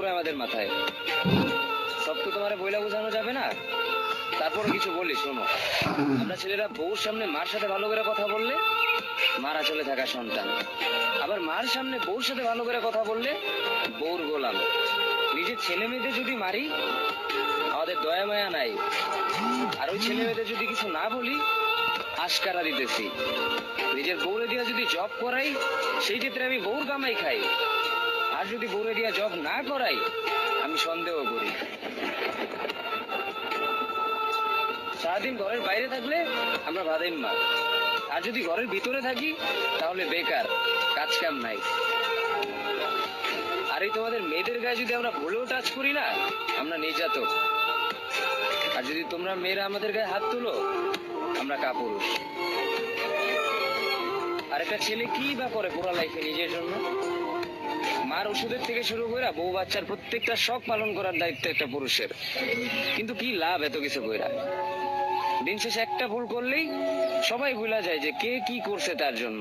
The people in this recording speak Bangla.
পড়ে আমাদের মাথায়। সব তো তোমার বইলা বোঝানো যাবে না, তারপর কিছু বলি শোনো। আমরা ছেলেরা বউর সামনে মার সাথে ভালো করে কথা বললে মারা চলে থাকা সন্তান, আবার মার সামনে বউর সাথে ভালো করে কথা বললে বউর গোলাম। নিজের ছেলে মেয়েদের যদি মারি আমাদের দয়া মায়া নাই, আর ওই ছেলে মেয়েদের যদি কিছু না বলি আশকারা দিতেছি। নিজের বউরে দিয়া যদি জব করাই সেই ক্ষেত্রে আমি বউর কামাই খাই, আর যদি বউরে দিয়া জব না করাই আমি সন্দেহ করি। সারাদিন ঘরের বাইরে থাকলে আমরা ভাদাইম্মা, আর যদি ঘরের ভিতরে থাকি তাহলে বেকার, কাজ কাম নাই। আর এই তোমাদের মেয়েদের গায়ে যদি আমরা ভুলেও টাচ করি না আমরা নির্যাতক, আর যদি তোমরা মেয়েরা আমাদের গায়ে হাত তুলো আমরা কাপুরুষ। আর একটা ছেলে কি বা করে পুরো লাইফে নিজের জন্য? মার ওষুধের থেকে শুরু করে বউ বাচ্চার প্রত্যেকটা শখ পালন করার দায়িত্ব একটা পুরুষের। কিন্তু কি লাভ এত কিছু কইরা? দিন শেষে একটা ভুল করলেই সবাই ভুলা যায় যে কে কি করছে তার জন্য।